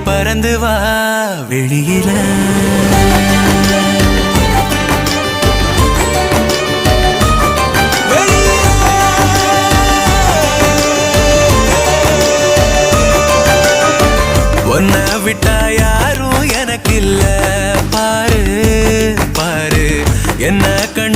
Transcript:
பறந்து வா வெளியில. உன்னை விட்டா யாரும் எனக்கு இல்ல பாரு பாரு என்ன கண்